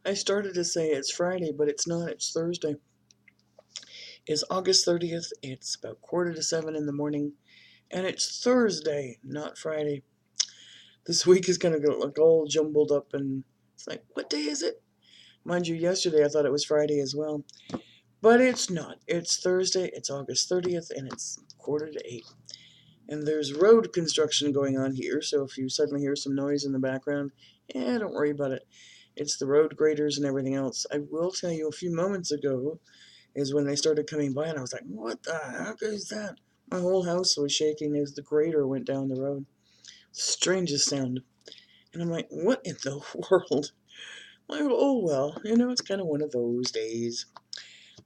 I started to say it's Friday, but it's not. It's Thursday. It's August 30th. It's about 6:45 in the morning, and it's Thursday, not Friday. This week is going to look all jumbled up, and it's like, what day is it? Mind you, yesterday I thought it was Friday as well, but it's not. It's Thursday. It's August 30th, and it's 7:45. And there's road construction going on here, so if you suddenly hear some noise in the background, don't worry about it. It's the road graders and everything else. I will tell you, a few moments ago is when they started coming by, and I was like, what the heck is that? My whole house was shaking as the grader went down the road. Strangest sound. And I'm like, what in the world? Like, oh well, it's kind of one of those days.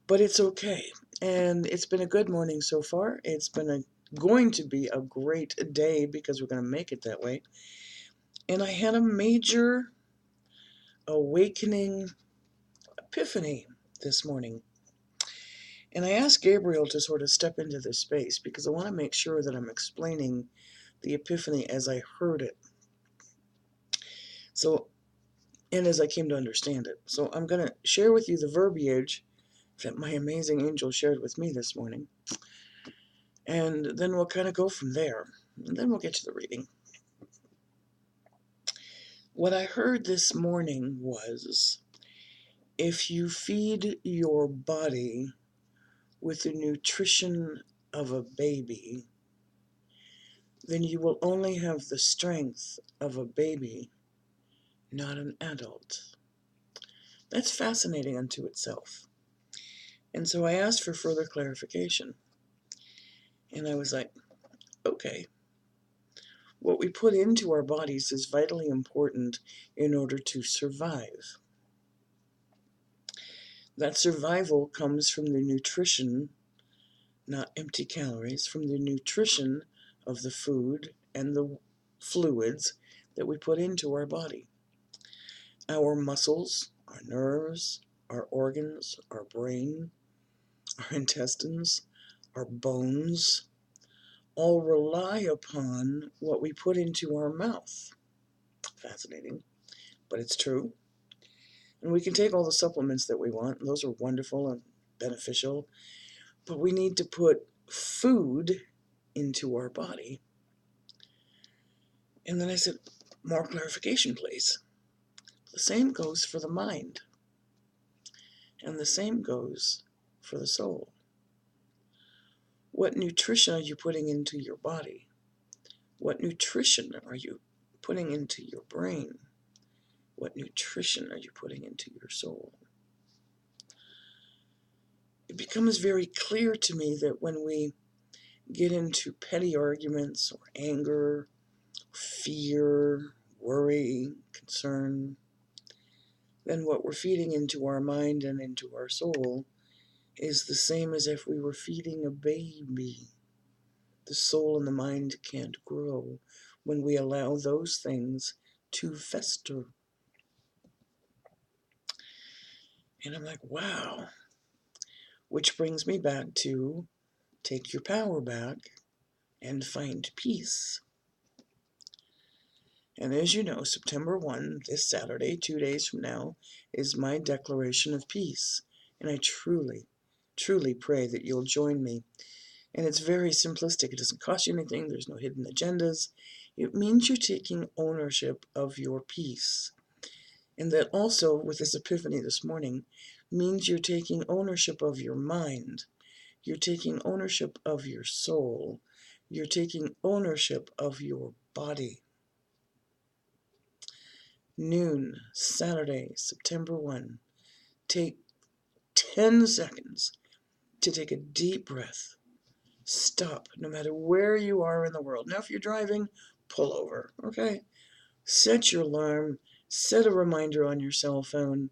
But it's okay. And it's been a good morning so far. It's been going to be a great day because we're going to make it that way. And I had a major awakening epiphany this morning. And I asked Gabriel to sort of step into this space because I want to make sure that I'm explaining the epiphany as I heard it. So, and as I came to understand it. So I'm going to share with you the verbiage that my amazing angel shared with me this morning. And then we'll kind of go from there. And then we'll get to the reading. What I heard this morning was, if you feed your body with the nutrition of a baby, then you will only have the strength of a baby, not an adult. That's fascinating unto itself. And so I asked for further clarification. And I was like, okay, what we put into our bodies is vitally important in order to survive. That survival comes from the nutrition, not empty calories, from the nutrition of the food and the fluids that we put into our body. Our muscles, our nerves, our organs, our brain, our intestines, our bones, all rely upon what we put into our mouth. Fascinating, but it's true. And we can take all the supplements that we want, and those are wonderful and beneficial, but we need to put food into our body. And then I said, more clarification, please. The same goes for the mind, and the same goes for the soul. What nutrition are you putting into your body? What nutrition are you putting into your brain? What nutrition are you putting into your soul? It becomes very clear to me that when we get into petty arguments or anger, fear, worry, concern, then what we're feeding into our mind and into our soul is the same as if we were feeding a baby. The soul and the mind can't grow when we allow those things to fester. And I'm like, wow. Which brings me back to take your power back and find peace. And as you know, September 1, this Saturday, 2 days from now, is my declaration of peace. And I truly, truly pray that you'll join me. And it's very simplistic. It doesn't cost you anything. There's no hidden agendas. It means you're taking ownership of your peace. And that also, with this epiphany this morning, means you're taking ownership of your mind. You're taking ownership of your soul. You're taking ownership of your body. Noon, Saturday, September 1. Take 10 seconds to take a deep breath. Stop, no matter where you are in the world. Now, if you're driving, pull over, okay? Set your alarm, set a reminder on your cell phone.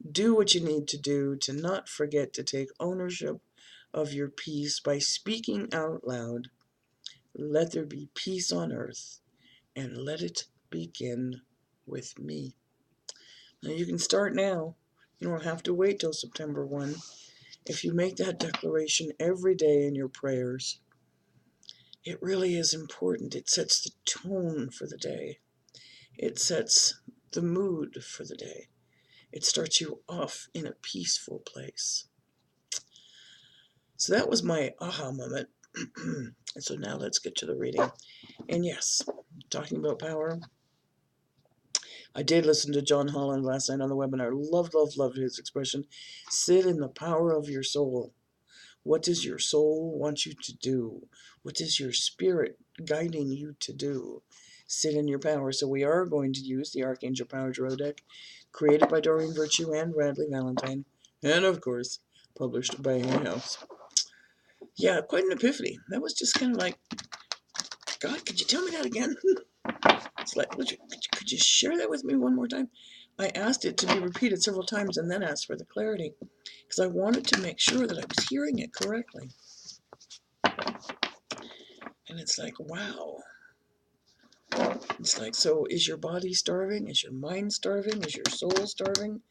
Do what you need to do to not forget to take ownership of your peace by speaking out loud. Let there be peace on earth, and let it begin with me. Now, you can start now. You don't have to wait till September 1. If you make that declaration every day in your prayers, it really is important. It sets the tone for the day. It sets the mood for the day. It starts you off in a peaceful place. So that was my aha moment. And so now let's get to the reading. And yes, talking about power, I did listen to John Holland last night on the webinar. Loved his expression. Sit in the power of your soul. What does your soul want you to do? What is your spirit guiding you to do? Sit in your power. So we are going to use the Archangel Power Tarot deck, created by Doreen Virtue and Bradley Valentine, and of course, published by Hay House. Yeah, quite an epiphany. That was just kind of like, God, could you tell me that again? It's like, could you share that with me one more time? I asked it to be repeated several times and then asked for the clarity because I wanted to make sure that I was hearing it correctly. And it's like, wow. It's like, so is your body starving? Is your mind starving? Is your soul starving?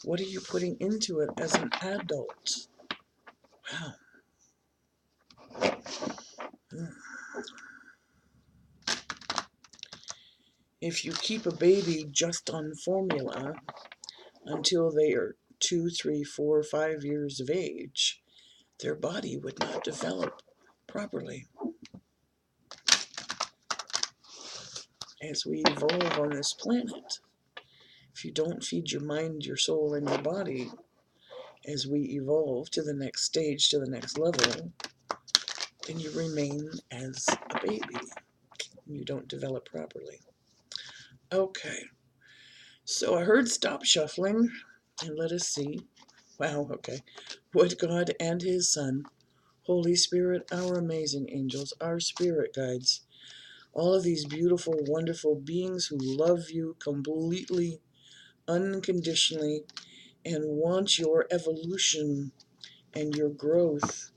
What are you putting into it as an adult? Wow. If you keep a baby just on formula until they are 2, 3, 4, 5 years of age, their body would not develop properly. As we evolve on this planet, if you don't feed your mind, your soul, and your body, as we evolve to the next stage, to the next level, then you remain as a baby. You don't develop properly. Okay, so I heard stop shuffling, and let us see. Wow, okay. What God and His Son, Holy Spirit, our amazing angels, our spirit guides, all of these beautiful, wonderful beings who love you completely, unconditionally, and want your evolution and your growth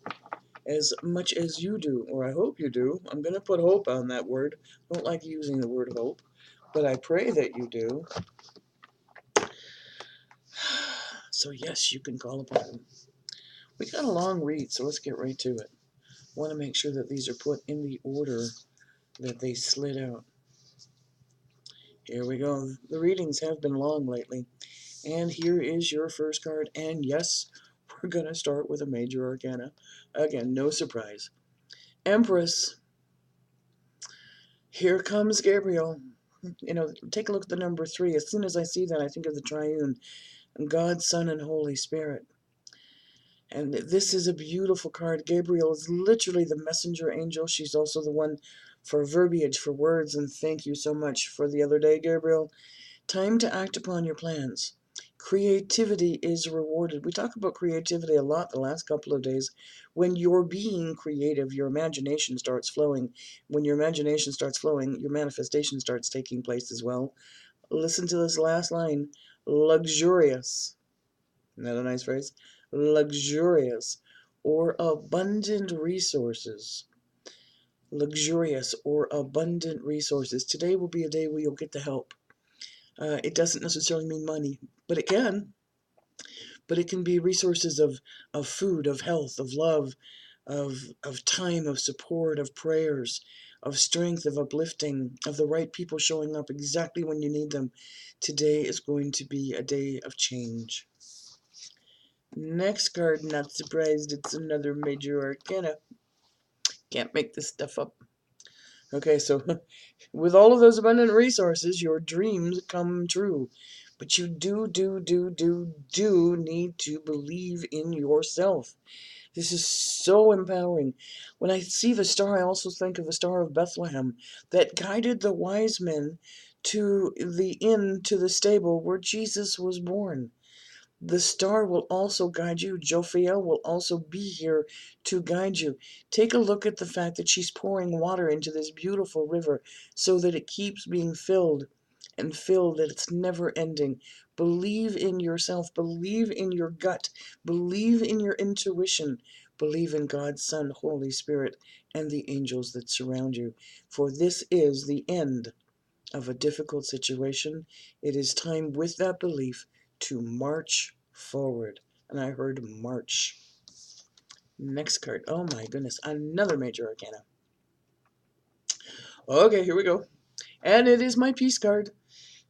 as much as you do, or I hope you do. I'm going to put hope on that word. I don't like using the word hope, but I pray that you do. So yes, you can call upon Him. We got a long read, so let's get right to it. I want to make sure that these are put in the order that they slid out. Here we go. The readings have been long lately. And here is your first card. And yes, we're going to start with a major arcana. Again, no surprise. Empress. Here comes Gabriel. You know, take a look at the number 3. As soon as I see that, I think of the triune, God, Son, and Holy Spirit. And this is a beautiful card. Gabriel is literally the messenger angel. She's also the one for verbiage, for words. And thank you so much for the other day, Gabriel. Time to act upon your plans. Creativity is rewarded. We talk about creativity a lot the last couple of days. When you're being creative, your imagination starts flowing. When your imagination starts flowing, your manifestation starts taking place as well. Listen to this last line. Luxurious. Isn't that a nice phrase? Luxurious or abundant resources. Luxurious or abundant resources. Today will be a day where you'll get the help. It doesn't necessarily mean money, but it can. But it can be resources of food, of health, of love, of time, of support, of prayers, of strength, of uplifting, of the right people showing up exactly when you need them. Today is going to be a day of change. Next card, not surprised, it's another major arcana. Can't make this stuff up. Okay, so with all of those abundant resources, your dreams come true. But you do need to believe in yourself. This is so empowering. When I see the star, I also think of the Star of Bethlehem that guided the wise men to the inn, to the stable where Jesus was born. The star will also guide you. Jophiel will also be here to guide you. Take a look at the fact that she's pouring water into this beautiful river so that it keeps being filled and filled, that it's never ending. Believe in yourself. Believe in your gut. Believe in your intuition. Believe in God's Son, Holy Spirit, and the angels that surround you. For this is the end of a difficult situation. It is time with that belief to march forward. And I heard march. Next card. Oh my goodness. Another major arcana. Okay, here we go. And it is my peace card.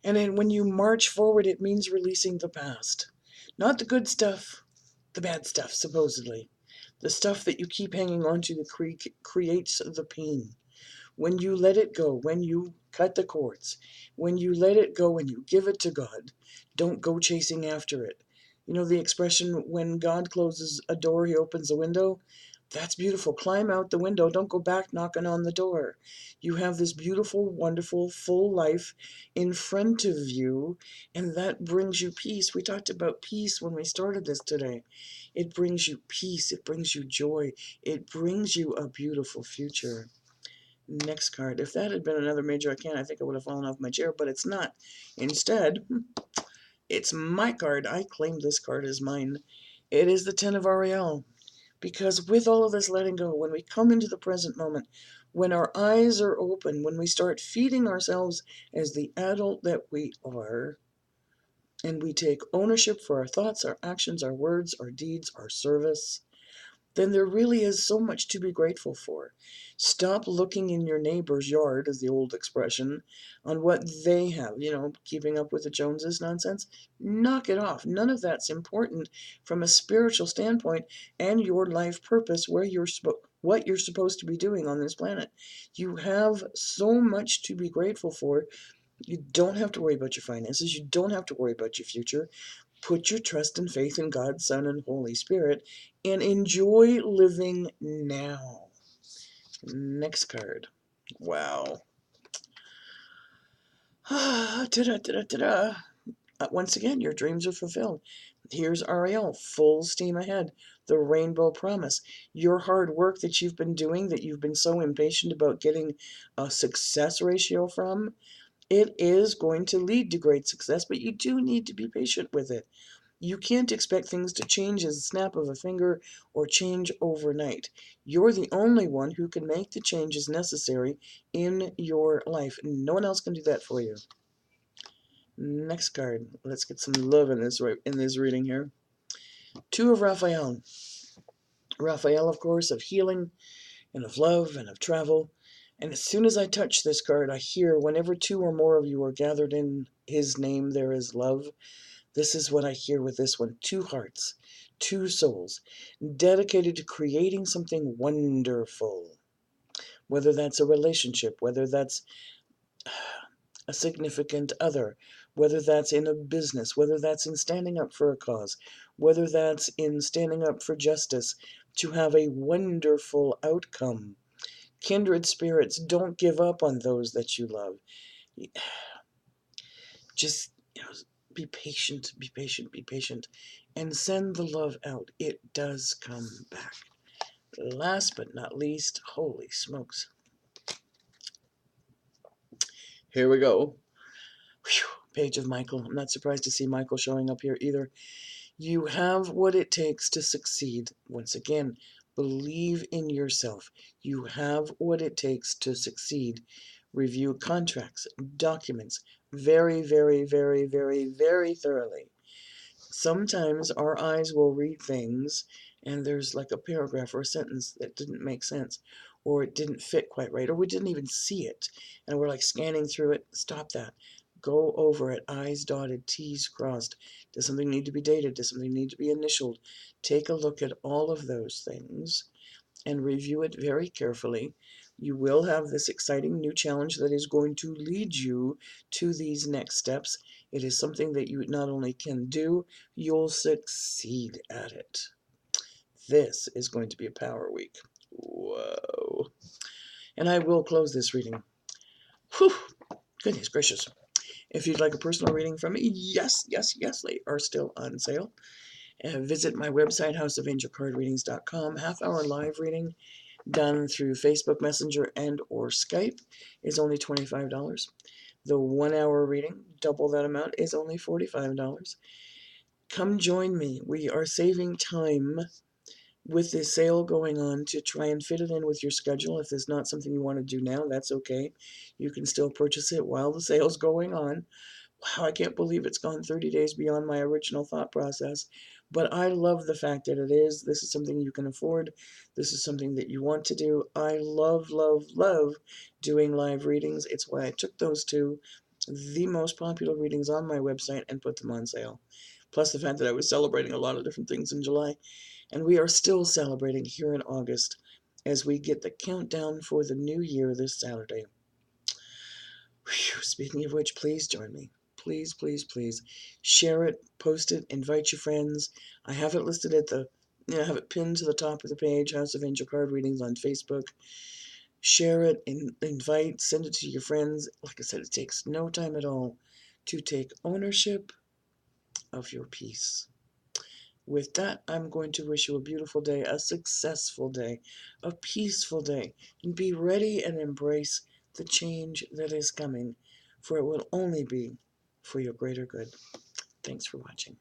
And then when you march forward, it means releasing the past. Not the good stuff, the bad stuff, supposedly. The stuff that you keep hanging on to that creates the pain. When you let it go, when you cut the cords, when you let it go and you give it to God, don't go chasing after it. You know the expression, when God closes a door, he opens a window? That's beautiful. Climb out the window. Don't go back knocking on the door. You have this beautiful, wonderful, full life in front of you, and that brings you peace. We talked about peace when we started this today. It brings you peace. It brings you joy. It brings you a beautiful future. Next card. If that had been another major arcana, I think I would have fallen off my chair, but it's not. Instead, it's my card. I claim this card as mine. It is the Ten of Ariel. Because with all of this letting go, when we come into the present moment, when our eyes are open, when we start feeding ourselves as the adult that we are, and we take ownership for our thoughts, our actions, our words, our deeds, our service, then there really is so much to be grateful for. Stop looking in your neighbor's yard, is the old expression, on what they have, keeping up with the Joneses nonsense. Knock it off. None of that's important from a spiritual standpoint and your life purpose, what you're supposed to be doing on this planet. You have so much to be grateful for. You don't have to worry about your finances. You don't have to worry about your future. Put your trust and faith in God, Son, and Holy Spirit, and enjoy living now. Next card. Wow. Once again, your dreams are fulfilled. Here's Ariel, full steam ahead. The rainbow promise. Your hard work that you've been doing, that you've been so impatient about getting a success ratio from, it is going to lead to great success, but you do need to be patient with it. You can't expect things to change as a snap of a finger or change overnight. You're the only one who can make the changes necessary in your life. No one else can do that for you. Next card. Let's get some love in this reading here. Two of Raphael. Raphael, of course, of healing and of love and of travel. And as soon as I touch this card, I hear, whenever two or more of you are gathered in his name, there is love. This is what I hear with this one. Two hearts, two souls, dedicated to creating something wonderful. Whether that's a relationship, whether that's a significant other, whether that's in a business, whether that's in standing up for a cause, whether that's in standing up for justice, to have a wonderful outcome. Kindred spirits, don't give up on those that you love. Just, be patient, be patient, be patient, and send the love out. It does come back. Last but not least, holy smokes. Here we go. Whew, Page of Michael. I'm not surprised to see Michael showing up here either. You have what it takes to succeed. Once again, believe in yourself. You have what it takes to succeed. Review contracts, documents, very, very, very, very, very thoroughly. Sometimes our eyes will read things and there's like a paragraph or a sentence that didn't make sense, or it didn't fit quite right, or we didn't even see it, and we're like scanning through it. Stop that. Go over it. I's dotted, T's crossed. Does something need to be dated? Does something need to be initialed? Take a look at all of those things and review it very carefully. You will have this exciting new challenge that is going to lead you to these next steps. It is something that you not only can do, you'll succeed at it. This is going to be a power week. Whoa. And I will close this reading. Whew. Goodness gracious. If you'd like a personal reading from me, yes, they are still on sale. Visit my website, houseofangelcardreadings.com. Half-hour live reading done through Facebook Messenger and or Skype is only $25. The 1 hour reading, double that amount, is only $45. Come join me. We are saving time with this sale going on to try and fit it in with your schedule. If there's not something you want to do now, that's okay. You can still purchase it while the sale's going on. Wow, I can't believe it's gone 30 days beyond my original thought process. But I love the fact that it is. This is something you can afford. This is something that you want to do. I love, love, love doing live readings. It's why I took those two. the most popular readings on my website and put them on sale. Plus the fact that I was celebrating a lot of different things in July, and we are still celebrating here in August as we get the countdown for the new year this Saturday. Whew, speaking of which, please join me. Please, please, please. Share it, post it, invite your friends. I have it listed at I have it pinned to the top of the page, House of Angel Card Readings on Facebook. Share it, invite, send it to your friends. Like I said, it takes no time at all to take ownership of your peace. With that, I'm going to wish you a beautiful day, a successful day, a peaceful day, and be ready and embrace the change that is coming, for it will only be for your greater good. Thanks for watching.